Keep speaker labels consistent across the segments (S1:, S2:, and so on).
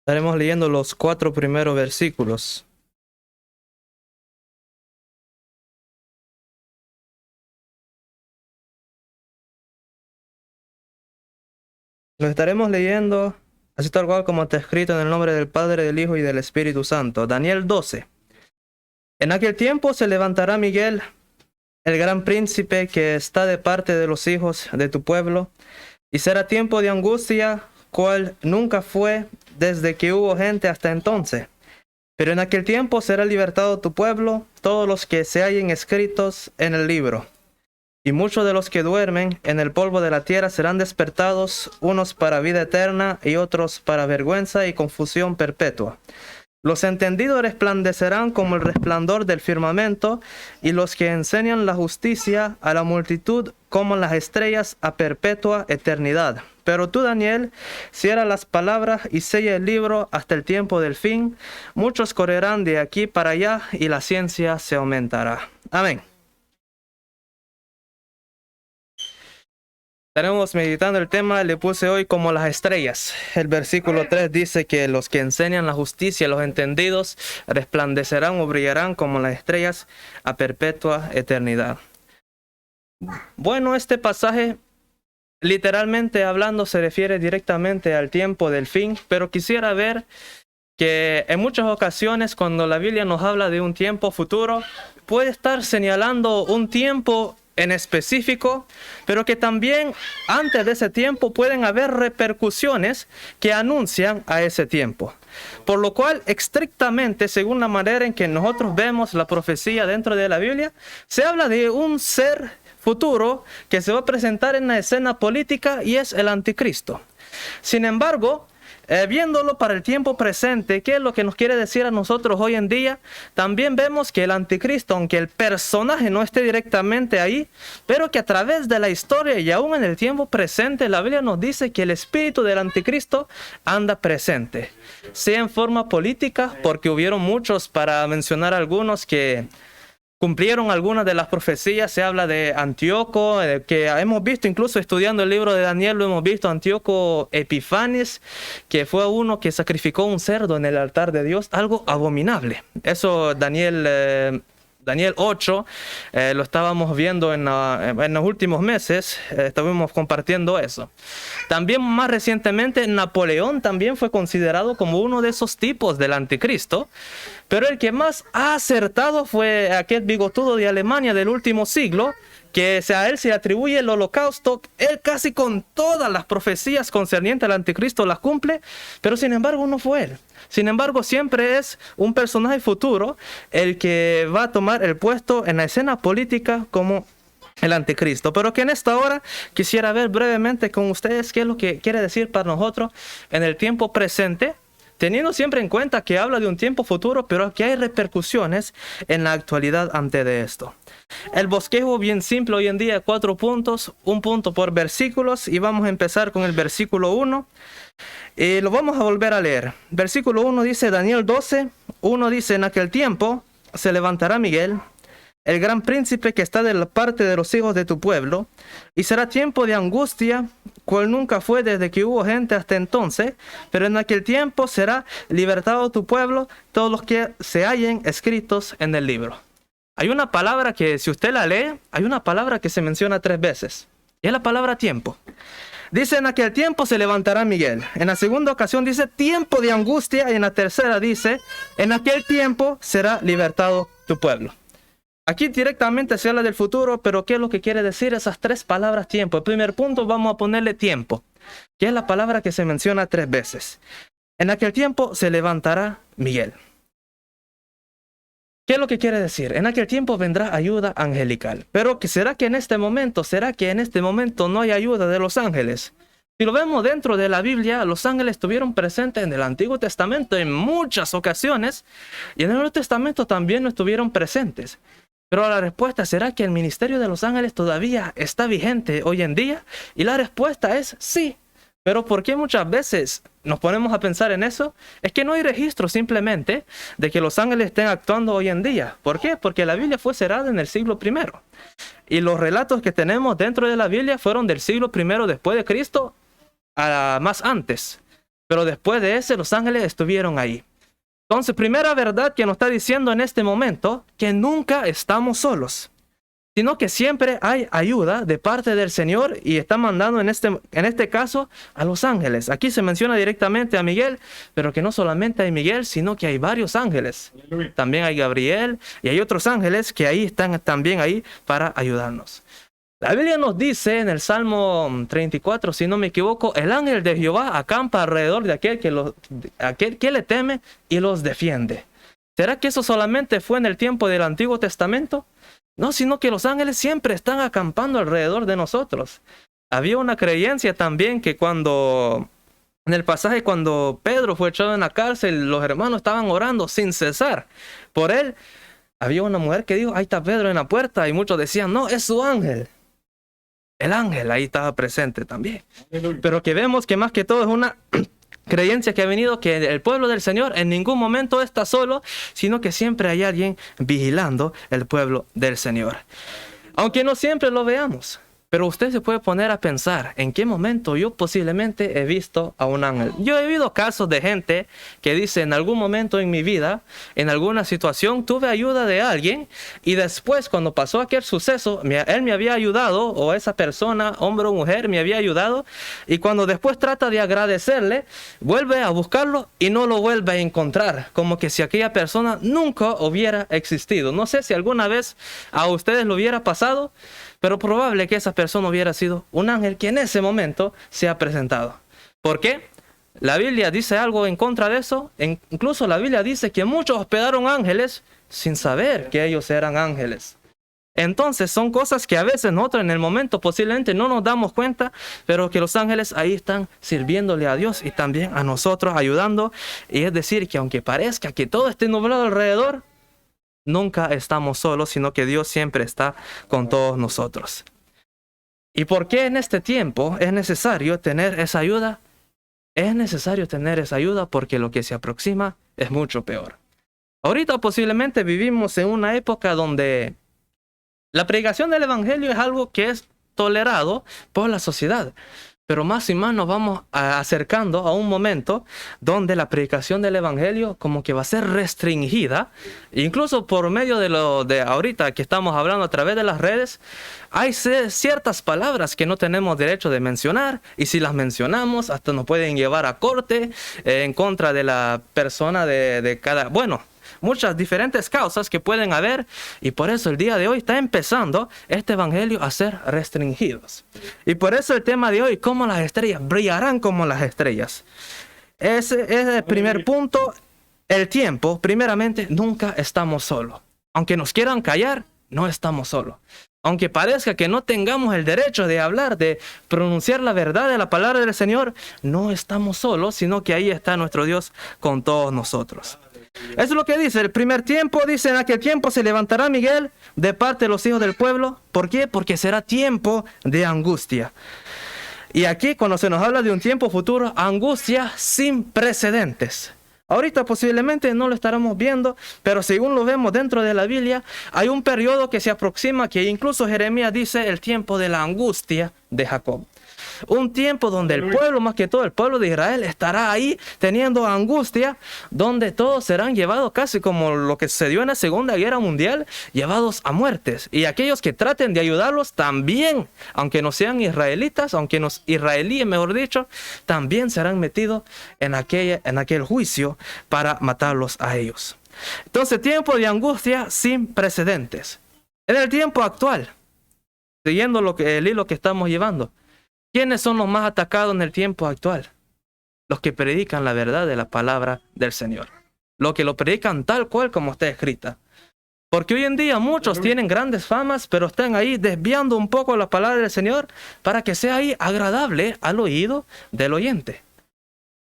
S1: Estaremos leyendo los 4 primeros versículos. Lo estaremos leyendo así tal cual como está escrito en el nombre del Padre, del Hijo y del Espíritu Santo. Daniel 12. En aquel tiempo se levantará Miguel, el gran príncipe que está de parte de los hijos de tu pueblo, y será tiempo de angustia, cual nunca fue desde que hubo gente hasta entonces. Pero en aquel tiempo será libertado tu pueblo, todos los que se hallen escritos en el libro. Y muchos de los que duermen en el polvo de la tierra serán despertados, unos para vida eterna y otros para vergüenza y confusión perpetua. Los entendidos resplandecerán como el resplandor del firmamento, y los que enseñan la justicia a la multitud como las estrellas a perpetua eternidad. Pero tú, Daniel, cierra las palabras y sella el libro hasta el tiempo del fin. Muchos correrán de aquí para allá y la ciencia se aumentará. Amén. Estaremos meditando el tema, le puse hoy como las estrellas. El versículo 3 dice que los que enseñan la justicia, los entendidos, resplandecerán o brillarán como las estrellas a perpetua eternidad. Bueno, este pasaje, literalmente hablando, se refiere directamente al tiempo del fin, pero quisiera ver que en muchas ocasiones cuando la Biblia nos habla de un tiempo futuro, puede estar señalando un tiempo en específico, pero que también antes de ese tiempo pueden haber repercusiones que anuncian a ese tiempo. Por lo cual, estrictamente, según la manera en que nosotros vemos la profecía dentro de la Biblia, se habla de un ser futuro que se va a presentar en la escena política y es el anticristo. Sin embargo, viéndolo para el tiempo presente, ¿qué es lo que nos quiere decir a nosotros hoy en día? También vemos que el anticristo, aunque el personaje no esté directamente ahí, pero que a través de la historia y aún en el tiempo presente, la Biblia nos dice que el espíritu del anticristo anda presente. Sea en forma política, porque hubieron muchos, para mencionar algunos, que cumplieron algunas de las profecías. Se habla de Antíoco, que hemos visto incluso estudiando el libro de Daniel, lo hemos visto, Antíoco Epifanes, que fue uno que sacrificó un cerdo en el altar de Dios, algo abominable. Eso Daniel 8, lo estábamos viendo en los últimos meses, estuvimos compartiendo eso. También más recientemente Napoleón también fue considerado como uno de esos tipos del anticristo, pero el que más ha acertado fue aquel bigotudo de Alemania del último siglo, que a él se atribuye el holocausto. Él casi con todas las profecías concernientes al anticristo las cumple, pero sin embargo no fue él. Sin embargo, siempre es un personaje futuro el que va a tomar el puesto en la escena política como el anticristo. Pero que en esta hora quisiera ver brevemente con ustedes qué es lo que quiere decir para nosotros en el tiempo presente, teniendo siempre en cuenta que habla de un tiempo futuro, pero que hay repercusiones en la actualidad ante de esto. El bosquejo bien simple hoy en día, 4 puntos, un punto por versículos, y vamos a empezar con el versículo 1. Lo vamos a volver a leer. Versículo 1 dice, Daniel 12, 1 dice, en aquel tiempo se levantará Miguel, el gran príncipe que está de la parte de los hijos de tu pueblo, y será tiempo de angustia, cual nunca fue desde que hubo gente hasta entonces, pero en aquel tiempo será libertado tu pueblo, todos los que se hallen escritos en el libro. Hay una palabra que, si usted la lee, hay una palabra que se menciona 3 veces, y es la palabra tiempo. Dice, en aquel tiempo se levantará Miguel. En la segunda ocasión dice, tiempo de angustia, y en la tercera dice, en aquel tiempo será libertado tu pueblo. Aquí directamente se habla del futuro, pero ¿qué es lo que quiere decir esas 3 palabras tiempo? El primer punto vamos a ponerle tiempo, que es la palabra que se menciona 3 veces. En aquel tiempo se levantará Miguel. ¿Qué es lo que quiere decir? En aquel tiempo vendrá ayuda angelical. Pero ¿será que en este momento no hay ayuda de los ángeles? Si lo vemos dentro de la Biblia, los ángeles estuvieron presentes en el Antiguo Testamento en muchas ocasiones, y en el Nuevo Testamento también no estuvieron presentes. Pero la respuesta, ¿será que el ministerio de los ángeles todavía está vigente hoy en día? Y la respuesta es sí. Pero ¿por qué muchas veces nos ponemos a pensar en eso? Es que no hay registro simplemente de que los ángeles estén actuando hoy en día. ¿Por qué? Porque la Biblia fue cerrada en el siglo I. Y los relatos que tenemos dentro de la Biblia fueron del siglo I después de Cristo a más antes. Pero después de ese, los ángeles estuvieron ahí. Entonces, primera verdad que nos está diciendo en este momento, que nunca estamos solos, sino que siempre hay ayuda de parte del Señor y está mandando en este caso a los ángeles. Aquí se menciona directamente a Miguel, pero que no solamente hay Miguel, sino que hay varios ángeles. También hay Gabriel y hay otros ángeles que ahí están también ahí para ayudarnos. La Biblia nos dice en el Salmo 34, si no me equivoco, el ángel de Jehová acampa alrededor de aquel que le teme y los defiende. ¿Será que eso solamente fue en el tiempo del Antiguo Testamento? No, sino que los ángeles siempre están acampando alrededor de nosotros. Había una creencia también que en el pasaje cuando Pedro fue echado en la cárcel, los hermanos estaban orando sin cesar por él. Había una mujer que dijo, ahí está Pedro en la puerta, y muchos decían, no, es su ángel. El ángel ahí estaba presente también. Pero que vemos que más que todo es una creencia que ha venido, que el pueblo del Señor en ningún momento está solo, sino que siempre hay alguien vigilando el pueblo del Señor. Aunque no siempre lo veamos. Pero usted se puede poner a pensar en qué momento yo posiblemente he visto a un ángel. Yo he visto casos de gente que dice en algún momento en mi vida, en alguna situación, tuve ayuda de alguien y después cuando pasó aquel suceso, él me había ayudado, o esa persona, hombre o mujer, me había ayudado, y cuando después trata de agradecerle, vuelve a buscarlo y no lo vuelve a encontrar, como que si aquella persona nunca hubiera existido. No sé si alguna vez a ustedes lo hubiera pasado, pero probable que esa persona hubiera sido un ángel que en ese momento se ha presentado. ¿Por qué? La Biblia dice algo en contra de eso. Incluso la Biblia dice que muchos hospedaron ángeles sin saber que ellos eran ángeles. Entonces son cosas que a veces nosotros en el momento posiblemente no nos damos cuenta, pero que los ángeles ahí están sirviéndole a Dios y también a nosotros ayudando. Y es decir, que aunque parezca que todo esté nublado alrededor, nunca estamos solos, sino que Dios siempre está con todos nosotros. ¿Y por qué en este tiempo es necesario tener esa ayuda? Es necesario tener esa ayuda porque lo que se aproxima es mucho peor. Ahorita posiblemente vivimos en una época donde la predicación del Evangelio es algo que es tolerado por la sociedad. Pero más y más nos vamos acercando a un momento donde la predicación del Evangelio como que va a ser restringida. Incluso por medio de ahorita que estamos hablando a través de las redes, hay ciertas palabras que no tenemos derecho de mencionar. Y si las mencionamos, hasta nos pueden llevar a corte en contra de la persona de cada... Bueno, muchas diferentes causas que pueden haber, y por eso el día de hoy está empezando este evangelio a ser restringidos. Y por eso el tema de hoy, cómo las estrellas brillarán como las estrellas. Ese es el primer punto. El tiempo, primeramente, nunca estamos solos. Aunque nos quieran callar, no estamos solos. Aunque parezca que no tengamos el derecho de hablar, de pronunciar la verdad de la palabra del Señor, no estamos solos, sino que ahí está nuestro Dios con todos nosotros. Eso es lo que dice el primer tiempo. Dice, en aquel tiempo se levantará Miguel de parte de los hijos del pueblo. ¿Por qué? Porque será tiempo de angustia. Y aquí cuando se nos habla de un tiempo futuro, angustia sin precedentes. Ahorita posiblemente no lo estaremos viendo, pero según lo vemos dentro de la Biblia, hay un periodo que se aproxima, que incluso Jeremías dice el tiempo de la angustia de Jacob. Un tiempo donde el pueblo, más que todo el pueblo de Israel, estará ahí teniendo angustia, donde todos serán llevados casi como lo que sucedió en la Segunda Guerra Mundial, llevados a muertes. Y aquellos que traten de ayudarlos también, aunque no sean israelitas, aunque no israelíes, mejor dicho, también serán metidos en aquel juicio para matarlos a ellos. Entonces, tiempo de angustia sin precedentes. En el tiempo actual, siguiendo el hilo que estamos llevando, ¿quiénes son los más atacados en el tiempo actual? Los que predican la verdad de la palabra del Señor. Los que lo predican tal cual como está escrita. Porque hoy en día muchos tienen grandes famas, pero están ahí desviando un poco la palabra del Señor para que sea ahí agradable al oído del oyente.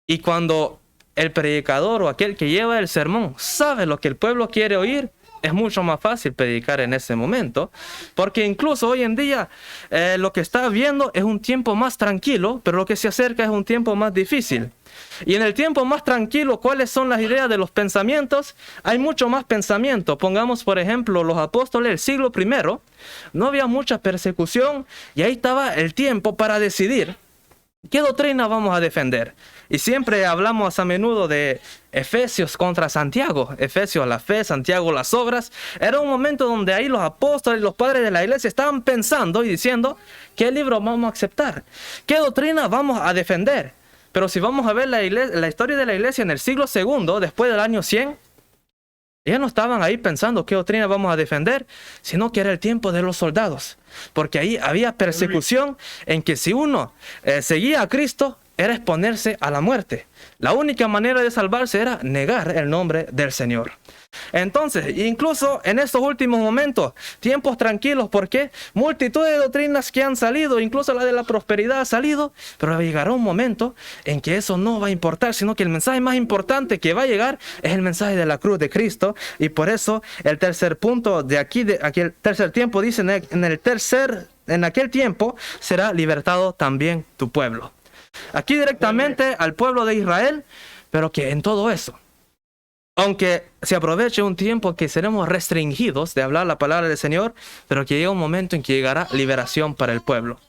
S1: Y cuando el predicador o aquel que lleva el sermón sabe lo que el pueblo quiere oír, es mucho más fácil predicar en ese momento, porque incluso hoy en día lo que está viendo es un tiempo más tranquilo, pero lo que se acerca es un tiempo más difícil. Y en el tiempo más tranquilo, ¿cuáles son las ideas de los pensamientos? Hay mucho más pensamiento. Pongamos, por ejemplo, los apóstoles del siglo I. No había mucha persecución y ahí estaba el tiempo para decidir ¿Qué doctrina vamos a defender? Y siempre hablamos a menudo de Efesios contra Santiago. Efesios la fe, Santiago las obras. Era un momento donde ahí los apóstoles y los padres de la iglesia estaban pensando y diciendo, ¿qué libro vamos a aceptar? ¿Qué doctrina vamos a defender? Pero si vamos a ver la historia de la iglesia en el siglo II, después del año 100, ellos no estaban ahí pensando qué doctrina vamos a defender, sino que era el tiempo de los soldados. Porque ahí había persecución en que si uno seguía a Cristo, era exponerse a la muerte. La única manera de salvarse era negar el nombre del Señor. Entonces, incluso en estos últimos momentos, tiempos tranquilos, porque multitud de doctrinas que han salido, incluso la de la prosperidad ha salido, pero llegará un momento en que eso no va a importar, sino que el mensaje más importante que va a llegar es el mensaje de la cruz de Cristo. Y por eso el tercer punto de aquí, el tercer tiempo, dice en aquel tiempo será libertado también tu pueblo. Aquí directamente al pueblo de Israel, pero que en todo eso, aunque se aproveche un tiempo que seremos restringidos de hablar la palabra del Señor, pero que llega un momento en que llegará liberación para el pueblo.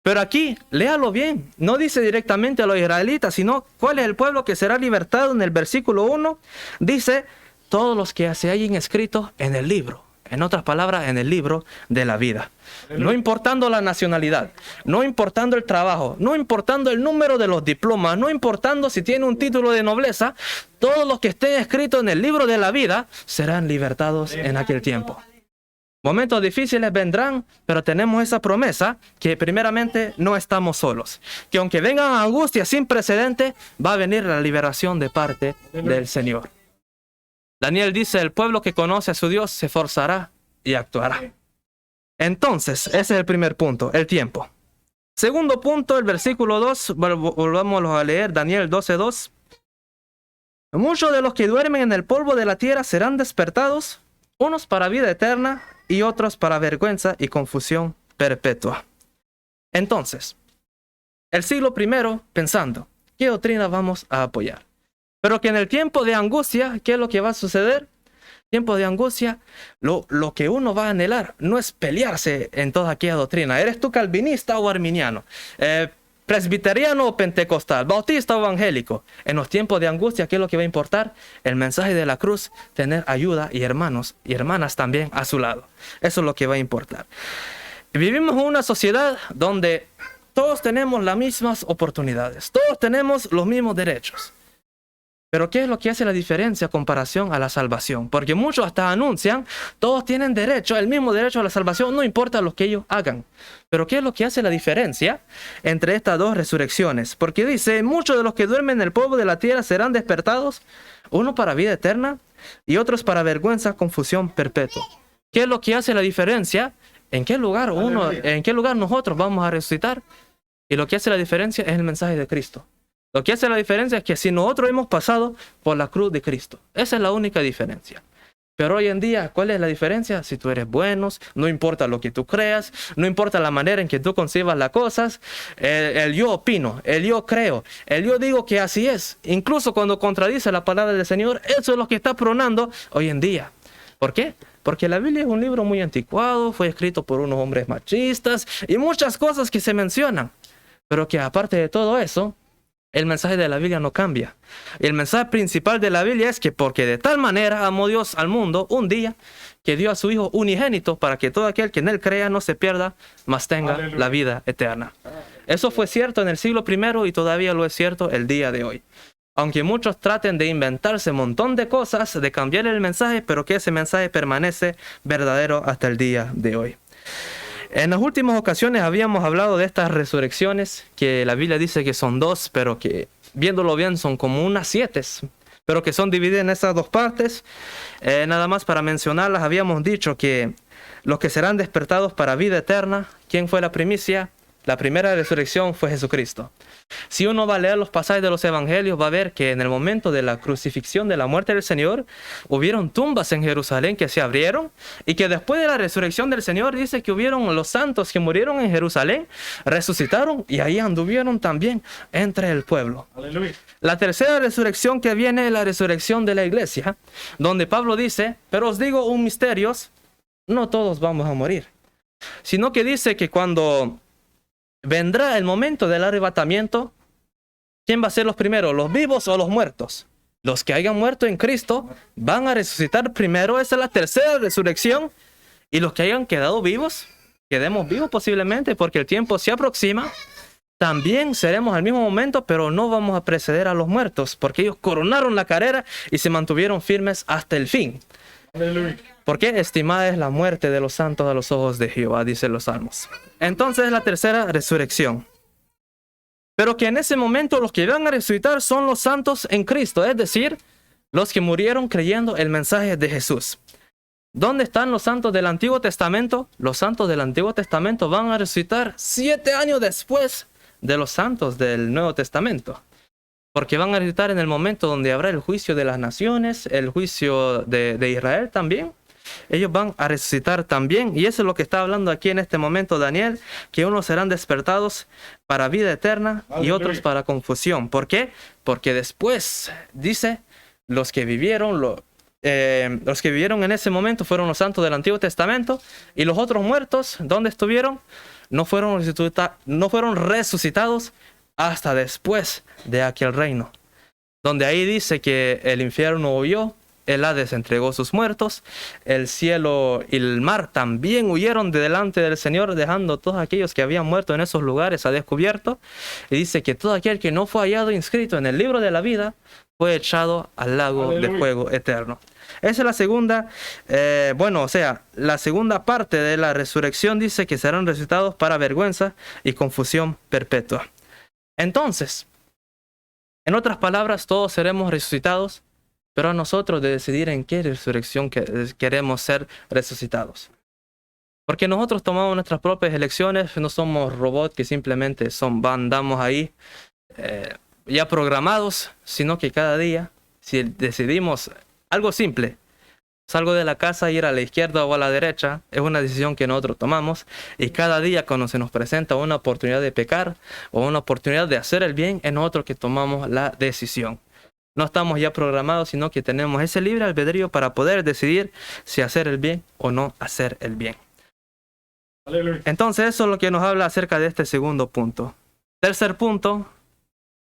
S1: Pero aquí, léalo bien, no dice directamente a los israelitas, sino cuál es el pueblo que será libertado. En el versículo 1 dice, todos los que se hayan escrito en el libro. En otras palabras, en el libro de la vida. No importando la nacionalidad, no importando el trabajo, no importando el número de los diplomas, no importando si tiene un título de nobleza, todos los que estén escritos en el libro de la vida serán libertados en aquel tiempo. Momentos difíciles vendrán, pero tenemos esa promesa que primeramente no estamos solos. Que aunque vengan angustias sin precedente, va a venir la liberación de parte del Señor. Daniel dice, el pueblo que conoce a su Dios se esforzará y actuará. Entonces, ese es el primer punto, el tiempo. Segundo punto, el versículo 2, volvamos a leer, Daniel 12:2. Muchos de los que duermen en el polvo de la tierra serán despertados, unos para vida eterna y otros para vergüenza y confusión perpetua. Entonces, el siglo primero pensando, ¿qué doctrina vamos a apoyar? Pero que en el tiempo de angustia, ¿qué es lo que va a suceder? Tiempo de angustia, lo que uno va a anhelar no es pelearse en toda aquella doctrina. ¿Eres tú calvinista o arminiano? ¿Presbiteriano o pentecostal? ¿Bautista o evangélico? En los tiempos de angustia, ¿qué es lo que va a importar? El mensaje de la cruz, tener ayuda y hermanos y hermanas también a su lado. Eso es lo que va a importar. Vivimos en una sociedad donde todos tenemos las mismas oportunidades. Todos tenemos los mismos derechos. Pero ¿qué es lo que hace la diferencia en comparación a la salvación? Porque muchos hasta anuncian, todos tienen derecho, el mismo derecho a la salvación, no importa lo que ellos hagan. Pero ¿qué es lo que hace la diferencia entre estas dos resurrecciones? Porque dice, muchos de los que duermen en el polvo de la tierra serán despertados, uno para vida eterna y otros para vergüenza, confusión perpetua. ¿Qué es lo que hace la diferencia? ¿En qué lugar nosotros vamos a resucitar? Y lo que hace la diferencia es el mensaje de Cristo. Lo que hace la diferencia es que si nosotros hemos pasado por la cruz de Cristo, esa es la única diferencia. Pero hoy en día, ¿cuál es la diferencia? Si tú eres bueno, no importa lo que tú creas, no importa la manera en que tú concibas las cosas, el yo opino, el yo creo, el yo digo que así es. Incluso cuando contradice la palabra del Señor, eso es lo que está pronando hoy en día. ¿Por qué? Porque la Biblia es un libro muy anticuado, fue escrito por unos hombres machistas y muchas cosas que se mencionan. Pero que aparte de todo eso, el mensaje de la Biblia no cambia. El mensaje principal de la Biblia es que porque de tal manera amó Dios al mundo un día que dio a su Hijo unigénito para que todo aquel que en él crea no se pierda, mas tenga la vida eterna. Eso fue cierto en el siglo I y todavía lo es cierto el día de hoy. Aunque muchos traten de inventarse un montón de cosas, de cambiar el mensaje, pero que ese mensaje permanece verdadero hasta el día de hoy. En las últimas ocasiones habíamos hablado de estas resurrecciones, que la Biblia dice que son dos, pero que viéndolo bien son como unas 7, pero que son divididas en esas dos partes. Nada más para mencionarlas, habíamos dicho que los que serán despertados para vida eterna, ¿quién fue la primicia? La primera resurrección fue Jesucristo. Si uno va a leer los pasajes de los evangelios, va a ver que en el momento de la crucifixión, de la muerte del Señor, hubieron tumbas en Jerusalén que se abrieron y que después de la resurrección del Señor dice que hubieron los santos que murieron en Jerusalén, resucitaron y ahí anduvieron también entre el pueblo. Aleluya. La tercera resurrección que viene es la resurrección de la iglesia, donde Pablo dice, pero os digo un misterio, no todos vamos a morir, sino que dice que cuando vendrá el momento del arrebatamiento. ¿Quién va a ser los primeros? ¿Los vivos o los muertos? Los que hayan muerto en Cristo van a resucitar primero. Esa es la tercera resurrección. Y los que hayan quedado vivos, quedemos vivos posiblemente porque el tiempo se aproxima. También seremos al mismo momento, pero no vamos a preceder a los muertos, porque ellos coronaron la carrera y se mantuvieron firmes hasta el fin.
S2: Aleluya.
S1: Porque estimada es la muerte de los santos a los ojos de Jehová, dicen los salmos. Entonces la tercera resurrección. Pero que en ese momento los que van a resucitar son los santos en Cristo, es decir, los que murieron creyendo el mensaje de Jesús. ¿Dónde están los santos del Antiguo Testamento? Los santos del Antiguo Testamento van a resucitar 7 años después de los santos del Nuevo Testamento. Porque van a resucitar en el momento donde habrá el juicio de las naciones, el juicio de Israel también. Ellos van a resucitar también. Y eso es lo que está hablando aquí en este momento Daniel, que unos serán despertados para vida eterna y otros para confusión. ¿Por qué? Porque después, dice, los que vivieron en ese momento fueron los santos del Antiguo Testamento, y los otros muertos, ¿dónde estuvieron? No fueron resucitados hasta después de aquel reino, donde ahí dice que el infierno huyó, el Hades entregó sus muertos, el cielo y el mar también huyeron de delante del Señor, dejando todos aquellos que habían muerto en esos lugares a descubierto. Y dice que todo aquel que no fue hallado inscrito en el libro de la vida fue echado al lago de fuego eterno. Esa es la segunda, la segunda parte de la resurrección. Dice que serán resucitados para vergüenza y confusión perpetua. Entonces, en otras palabras, todos seremos resucitados, pero a nosotros de decidir en qué resurrección queremos ser resucitados. Porque nosotros tomamos nuestras propias elecciones, no somos robots que simplemente andamos ahí ya programados, sino que cada día, si decidimos algo simple, salgo de la casa, ir a la izquierda o a la derecha, es una decisión que nosotros tomamos. Y cada día cuando se nos presenta una oportunidad de pecar o una oportunidad de hacer el bien, es nosotros que tomamos la decisión. No estamos ya programados, sino que tenemos ese libre albedrío para poder decidir si hacer el bien o no hacer el bien.
S2: Aleluya.
S1: Entonces eso es lo que nos habla acerca de este segundo punto. Tercer punto,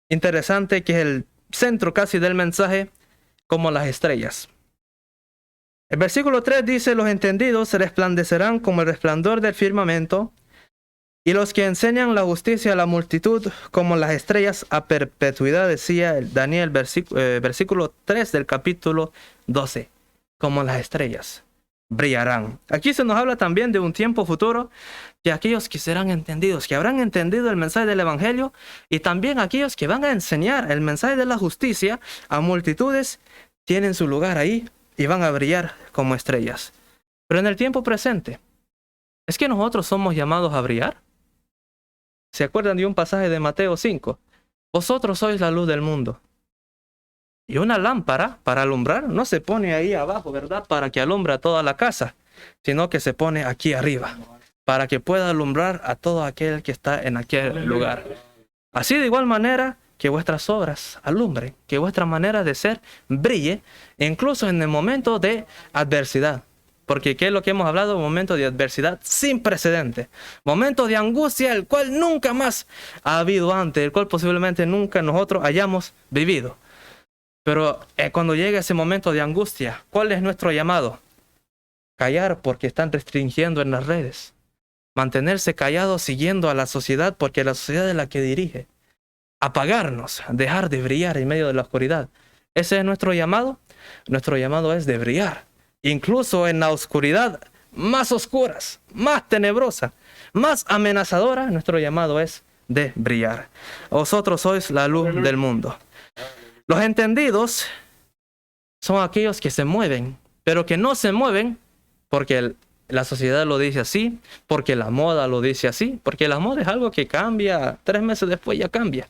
S1: interesante, que es el centro casi del mensaje, como las estrellas. El versículo 3 dice: los entendidos resplandecerán como el resplandor del firmamento, y los que enseñan la justicia a la multitud como las estrellas a perpetuidad, decía Daniel, versículo 3 del capítulo 12. Como las estrellas brillarán. Aquí se nos habla también de un tiempo futuro, que aquellos que serán entendidos, que habrán entendido el mensaje del Evangelio, y también aquellos que van a enseñar el mensaje de la justicia a multitudes, tienen su lugar ahí y van a brillar como estrellas. Pero en el tiempo presente, ¿es que nosotros somos llamados a brillar? ¿Se acuerdan de un pasaje de Mateo 5? Vosotros sois la luz del mundo. Y una lámpara para alumbrar no se pone ahí abajo, ¿verdad?, para que alumbre a toda la casa, sino que se pone aquí arriba, para que pueda alumbrar a todo aquel que está en aquel lugar. Así de igual manera, que vuestras obras alumbren, que vuestra manera de ser brille, incluso en el momento de adversidad. Porque ¿qué es lo que hemos hablado? Un momento de adversidad sin precedente. Momento de angustia, el cual nunca más ha habido antes, el cual posiblemente nunca nosotros hayamos vivido. Pero cuando llega ese momento de angustia, ¿cuál es nuestro llamado? Callar porque están restringiendo en las redes. Mantenerse callados siguiendo a la sociedad porque la sociedad es la que dirige. Apagarnos, dejar de brillar en medio de la oscuridad. ¿Ese es nuestro llamado? Nuestro llamado es de brillar. Incluso en la oscuridad más oscuras, más tenebrosa, más amenazadora, nuestro llamado es de brillar. Vosotros sois la luz del mundo. Los entendidos son aquellos que se mueven, pero que no se mueven porque la sociedad lo dice así, porque la moda lo dice así, porque la moda es algo que cambia, 3 meses después ya cambia.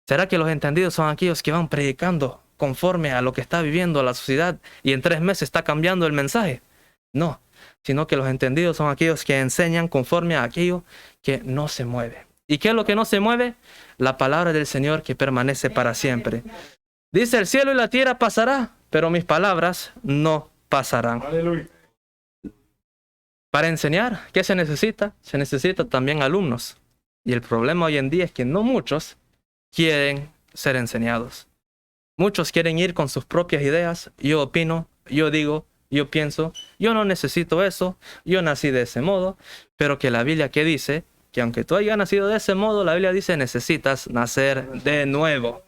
S1: ¿Será que los entendidos son aquellos que van predicando conforme a lo que está viviendo la sociedad y en 3 meses está cambiando el mensaje? No, sino que los entendidos son aquellos que enseñan conforme a aquello que no se mueve. ¿Y qué es lo que no se mueve? La palabra del Señor, que permanece para siempre. Dice: el cielo y la tierra pasará, pero mis palabras no pasarán.
S2: Aleluya.
S1: Para enseñar, ¿qué se necesita? Se necesita también alumnos. Y el problema hoy en día es que no muchos quieren ser enseñados. Muchos quieren ir con sus propias ideas. Yo opino, yo digo, yo pienso, yo no necesito eso, yo nací de ese modo. Pero que la Biblia que dice que aunque tú hayas nacido de ese modo, la Biblia dice necesitas nacer de nuevo.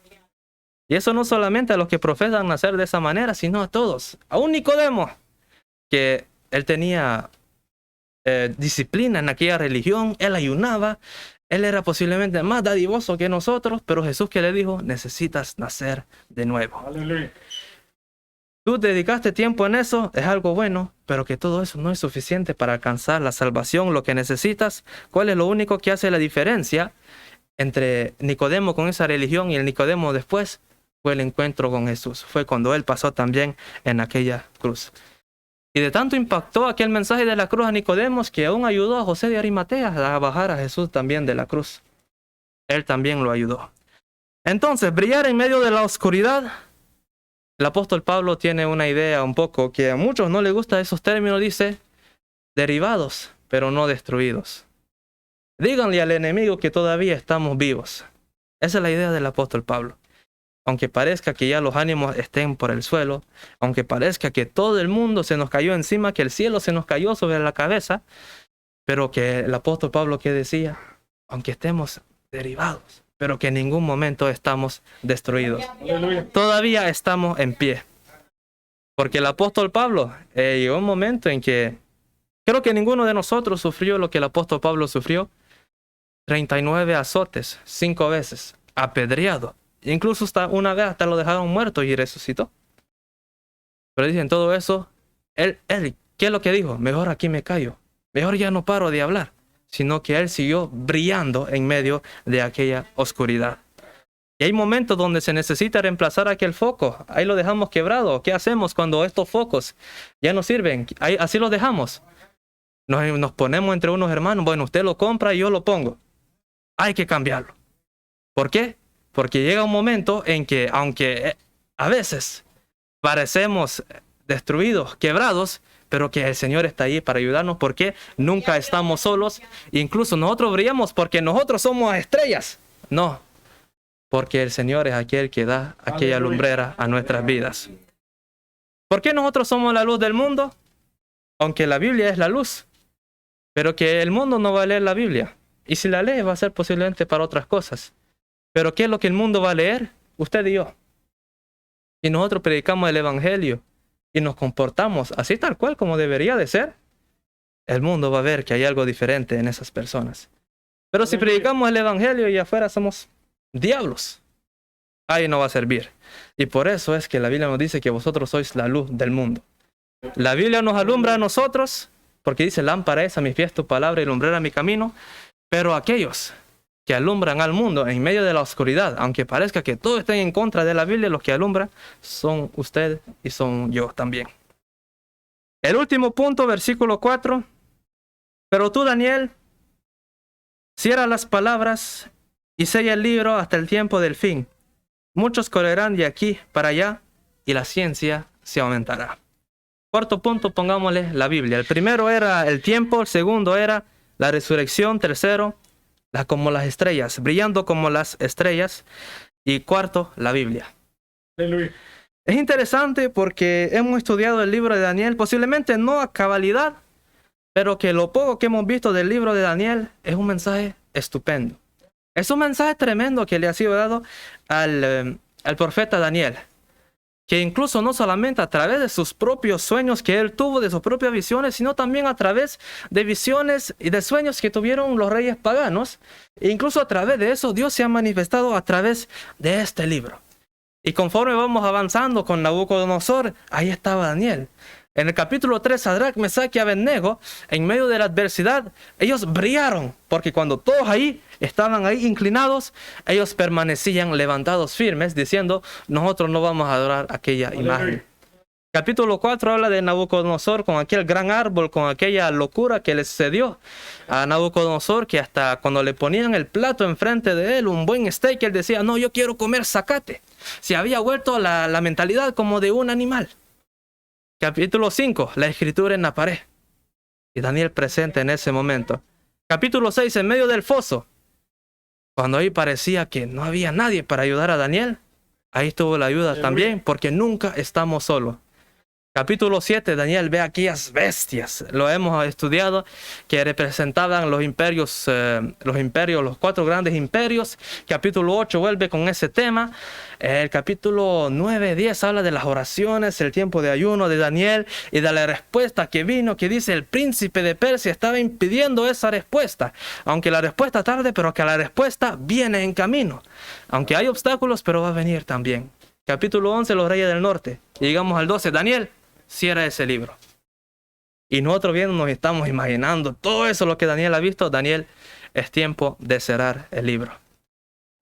S1: Y eso no solamente a los que profesan nacer de esa manera, sino a todos. A un Nicodemo, que él tenía disciplina en aquella religión, él ayunaba, él era posiblemente más dadivoso que nosotros, pero Jesús que le dijo, necesitas nacer de nuevo.
S2: Aleluya.
S1: Tú dedicaste tiempo en eso, es algo bueno, pero que todo eso no es suficiente para alcanzar la salvación, lo que necesitas. ¿Cuál es lo único que hace la diferencia entre Nicodemo con esa religión y el Nicodemo después? Fue el encuentro con Jesús. Fue cuando él pasó también en aquella cruz. Y de tanto impactó aquel mensaje de la cruz a Nicodemos que aún ayudó a José de Arimatea a bajar a Jesús también de la cruz. Él también lo ayudó. Entonces, brillar en medio de la oscuridad. El apóstol Pablo tiene una idea un poco que a muchos no les gusta esos términos. Dice, derribados, pero no destruidos. Díganle al enemigo que todavía estamos vivos. Esa es la idea del apóstol Pablo. Aunque parezca que ya los ánimos estén por el suelo, aunque parezca que todo el mundo se nos cayó encima, que el cielo se nos cayó sobre la cabeza, pero que el apóstol Pablo que decía, aunque estemos derribados, pero que en ningún momento estamos destruidos.
S2: Aleluya.
S1: Todavía estamos en pie. Porque el apóstol Pablo llegó un momento en que creo que ninguno de nosotros sufrió lo que el apóstol Pablo sufrió. 39 azotes, 5 veces, apedreado. Incluso hasta una vez hasta lo dejaron muerto y resucitó. Pero dicen todo eso, él, ¿qué es lo que dijo? Mejor aquí me callo. Mejor ya no paro de hablar. Sino que él siguió brillando en medio de aquella oscuridad. Y hay momentos donde se necesita reemplazar aquel foco. Ahí lo dejamos quebrado. ¿Qué hacemos cuando estos focos ya no sirven? Ahí, así los dejamos. Nos ponemos entre unos hermanos. Bueno, usted lo compra y yo lo pongo. Hay que cambiarlo. ¿Por qué? Porque llega un momento en que, aunque a veces parecemos destruidos, quebrados, pero que el Señor está ahí para ayudarnos, porque nunca estamos solos. Incluso nosotros brillamos porque nosotros somos estrellas. No, porque el Señor es aquel que da aquella lumbrera a nuestras vidas. ¿Por qué nosotros somos la luz del mundo? Aunque la Biblia es la luz, pero que el mundo no va a leer la Biblia. Y si la lee va a ser posiblemente para otras cosas. Pero ¿qué es lo que el mundo va a leer? Usted y yo. Y nosotros predicamos el Evangelio y nos comportamos así tal cual como debería de ser. El mundo va a ver que hay algo diferente en esas personas. Pero si predicamos el Evangelio y afuera somos diablos, ahí no va a servir. Y por eso es que la Biblia nos dice que vosotros sois la luz del mundo. La Biblia nos alumbra a nosotros porque dice, lámpara es a mis pies tu palabra y lumbrera mi camino. Pero aquellos que alumbran al mundo en medio de la oscuridad, aunque parezca que todos estén en contra de la Biblia, los que alumbran son usted y son yo también. El último punto, versículo 4. Pero tú, Daniel, cierra las palabras y sella el libro hasta el tiempo del fin. Muchos correrán de aquí para allá y la ciencia se aumentará. Cuarto punto, pongámosle la Biblia. El primero era el tiempo, el segundo era la resurrección, tercero, como las estrellas, brillando como las estrellas. Y cuarto, la Biblia.
S2: Aleluya.
S1: Es interesante porque hemos estudiado el libro de Daniel, posiblemente no a cabalidad, pero que lo poco que hemos visto del libro de Daniel es un mensaje estupendo. Es un mensaje tremendo que le ha sido dado al profeta Daniel. Que incluso no solamente a través de sus propios sueños que él tuvo, de sus propias visiones, sino también a través de visiones y de sueños que tuvieron los reyes paganos. E incluso a través de eso Dios se ha manifestado a través de este libro. Y conforme vamos avanzando con Nabucodonosor, ahí estaba Daniel. En el capítulo 3, Sadrach, Mesach y Abednego, en medio de la adversidad, ellos brillaron, porque cuando todos estaban ahí inclinados, ellos permanecían levantados firmes, diciendo, nosotros no vamos a adorar aquella imagen. Capítulo 4 habla de Nabucodonosor con aquel gran árbol, con aquella locura que le sucedió a Nabucodonosor, que hasta cuando le ponían el plato enfrente de él, un buen steak, él decía, no, yo quiero comer zacate. Se había vuelto la mentalidad como de un animal. Capítulo 5, la escritura en la pared. Y Daniel presente en ese momento. Capítulo 6, en medio del foso. Cuando ahí parecía que no había nadie para ayudar a Daniel, ahí estuvo la ayuda también, porque nunca estamos solos. Capítulo 7, Daniel ve aquellas bestias, lo hemos estudiado, que representaban los imperios, los 4 grandes imperios. Capítulo 8 vuelve con ese tema. El capítulo 9, 10 habla de las oraciones, el tiempo de ayuno de Daniel y de la respuesta que vino, que dice el príncipe de Persia estaba impidiendo esa respuesta. Aunque la respuesta tarde, pero que la respuesta viene en camino. Aunque hay obstáculos, pero va a venir también. Capítulo 11, los reyes del norte. Y llegamos al 12, Daniel, cierra ese libro. Y nosotros bien nos estamos imaginando todo eso lo que Daniel ha visto. Daniel, es tiempo de cerrar el libro.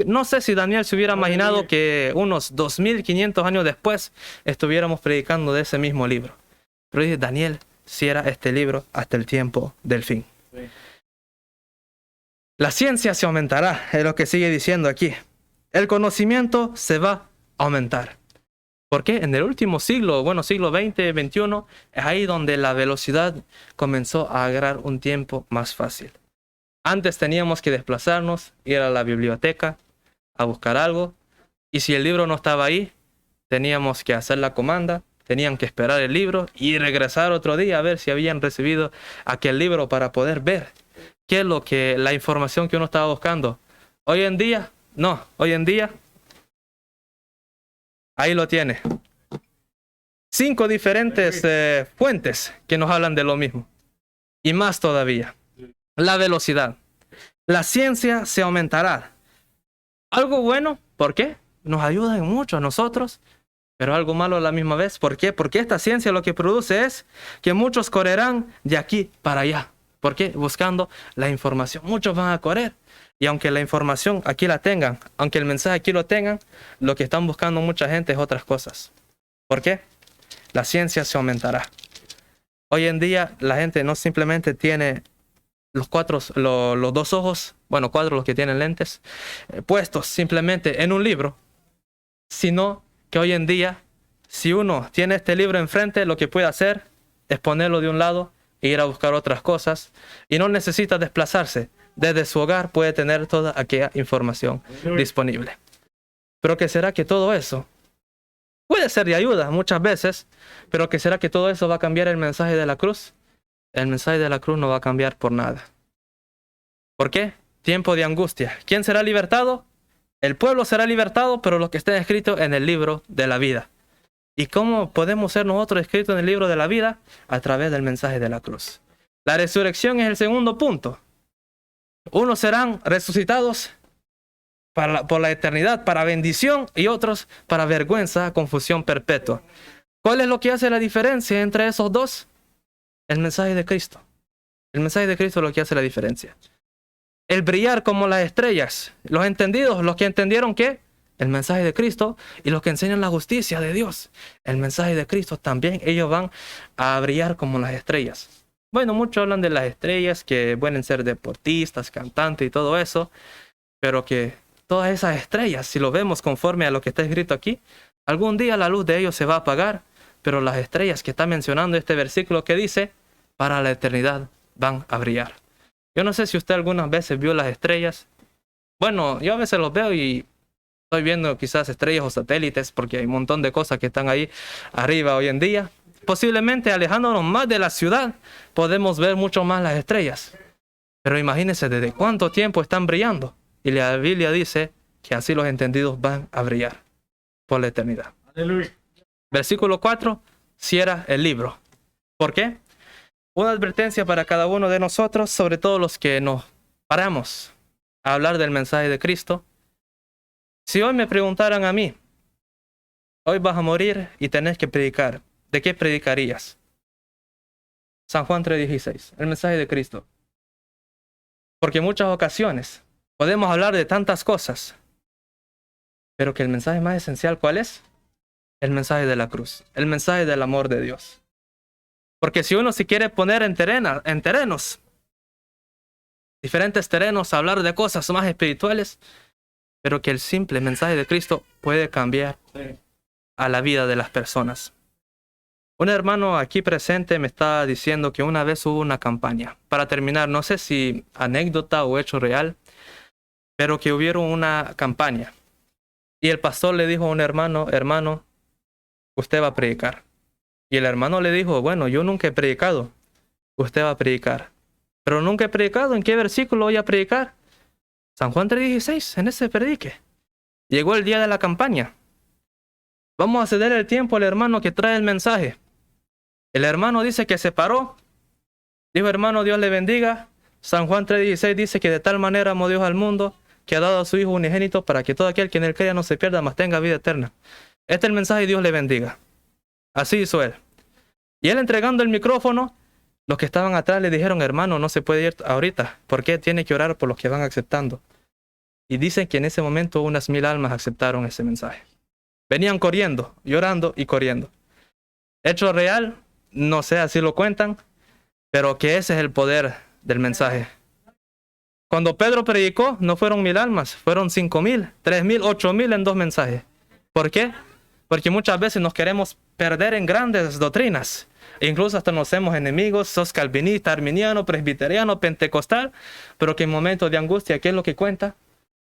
S1: No sé si Daniel se hubiera imaginado que unos 2500 años después estuviéramos predicando de ese mismo libro. Pero dice, Daniel, cierra este libro hasta el tiempo del fin. La ciencia se aumentará, es lo que sigue diciendo aquí. El conocimiento se va a aumentar. ¿Por qué? En el último siglo, siglo XX, XXI, es ahí donde la velocidad comenzó a agarrar un tiempo más fácil. Antes teníamos que desplazarnos, ir a la biblioteca, a buscar algo, y si el libro no estaba ahí, teníamos que hacer la comanda, tenían que esperar el libro y regresar otro día a ver si habían recibido aquel libro para poder ver qué es la información que uno estaba buscando. Hoy en día, ahí lo tiene. 5 diferentes fuentes que nos hablan de lo mismo. Y más todavía. La velocidad. La ciencia se aumentará. Algo bueno, ¿por qué? Nos ayuda mucho a nosotros, pero algo malo a la misma vez. ¿Por qué? Porque esta ciencia lo que produce es que muchos correrán de aquí para allá. ¿Por qué? Buscando la información. Muchos van a correr. Y aunque la información aquí la tengan, aunque el mensaje aquí lo tengan, lo que están buscando mucha gente es otras cosas. ¿Por qué? La ciencia se aumentará. Hoy en día la gente no simplemente tiene los 2 ojos, 4 los que tienen lentes, puestos simplemente en un libro, sino que hoy en día, si uno tiene este libro enfrente, lo que puede hacer es ponerlo de un lado e ir a buscar otras cosas, y no necesita desplazarse. Desde su hogar puede tener toda aquella información disponible. Pero ¿qué será que todo eso puede ser de ayuda muchas veces? Pero ¿qué será que todo eso va a cambiar el mensaje de la cruz? El mensaje de la cruz no va a cambiar por nada. ¿Por qué? Tiempo de angustia. ¿Quién será libertado? El pueblo será libertado, pero lo que está escrito en el libro de la vida. ¿Y cómo podemos ser nosotros escritos en el libro de la vida? A través del mensaje de la cruz. La resurrección es el segundo punto. Unos serán resucitados por la eternidad, para bendición, y otros para vergüenza, confusión perpetua. ¿Cuál es lo que hace la diferencia entre esos dos? El mensaje de Cristo. El mensaje de Cristo es lo que hace la diferencia. El brillar como las estrellas. Los entendidos, los que entendieron que el mensaje de Cristo, y los que enseñan la justicia de Dios, el mensaje de Cristo también, ellos van a brillar como las estrellas. Muchos hablan de las estrellas que pueden ser deportistas, cantantes y todo eso, pero que todas esas estrellas, si lo vemos conforme a lo que está escrito aquí, algún día la luz de ellos se va a apagar, pero las estrellas que está mencionando este versículo que dice, para la eternidad van a brillar. Yo no sé si usted algunas veces vio las estrellas. Yo a veces los veo y estoy viendo quizás estrellas o satélites, porque hay un montón de cosas que están ahí arriba hoy en día. Posiblemente alejándonos más de la ciudad, podemos ver mucho más las estrellas. Pero imagínense desde cuánto tiempo están brillando. Y la Biblia dice que así los entendidos van a brillar por la eternidad.
S2: Aleluya.
S1: Versículo 4, cierra el libro. ¿Por qué? Una advertencia para cada uno de nosotros, sobre todo los que nos paramos a hablar del mensaje de Cristo. Si hoy me preguntaran a mí, hoy vas a morir y tenés que predicar, ¿de qué predicarías? San Juan 3:16, el mensaje de Cristo. Porque en muchas ocasiones podemos hablar de tantas cosas, pero que el mensaje más esencial, ¿cuál es? El mensaje de la cruz, el mensaje del amor de Dios. Porque si uno se quiere poner en terrenos, diferentes terrenos, a hablar de cosas más espirituales, pero que el simple mensaje de Cristo puede cambiar a la vida de las personas. Un hermano aquí presente me está diciendo que una vez hubo una campaña. Para terminar, no sé si anécdota o hecho real, pero que hubieron una campaña. Y el pastor le dijo a un hermano, hermano, usted va a predicar. Y el hermano le dijo, bueno, yo nunca he predicado, usted va a predicar. Pero nunca he predicado, ¿en qué versículo voy a predicar? San Juan 3:16, en ese predique. Llegó el día de la campaña. Vamos a ceder el tiempo al hermano que trae el mensaje. El hermano dice que se paró. Dijo, hermano, Dios le bendiga. San Juan 3:16 dice que de tal manera amó Dios al mundo, que ha dado a su Hijo unigénito para que todo aquel que en él crea no se pierda, mas tenga vida eterna. Este es el mensaje y Dios le bendiga. Así hizo él. Y él entregando el micrófono, los que estaban atrás le dijeron, hermano, no se puede ir ahorita. ¿Por qué? Tiene que orar por los que van aceptando. Y dicen que en ese momento unas 1000 almas aceptaron ese mensaje. Venían corriendo, llorando y corriendo. Hecho real, no sé, así lo cuentan, pero que ese es el poder del mensaje. Cuando Pedro predicó, no fueron 1000 almas, fueron 5000, 3000, 8000 en 2 mensajes. ¿Por qué? Porque muchas veces nos queremos perder en grandes doctrinas. E incluso hasta nos hacemos enemigos, sos calvinista, arminiano, presbiteriano, pentecostal, pero que en momentos de angustia, ¿qué es lo que cuenta?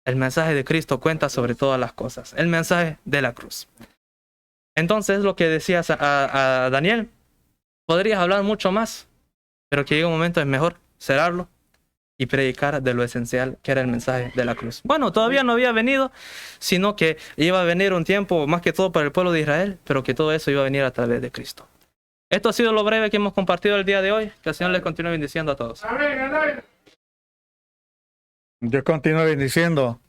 S1: El mensaje de Cristo cuenta sobre todas las cosas. El mensaje de la cruz. Entonces, lo que decías a Daniel, podrías hablar mucho más, pero que llega un momento es mejor cerrarlo y predicar de lo esencial que era el mensaje de la cruz. Bueno, todavía no había venido, sino que iba a venir un tiempo más que todo para el pueblo de Israel, pero que todo eso iba a venir a través de Cristo. Esto ha sido lo breve que hemos compartido el día de hoy. Que el Señor les continúe bendiciendo a todos.
S2: Amén, amén.
S3: Dios continúe bendiciendo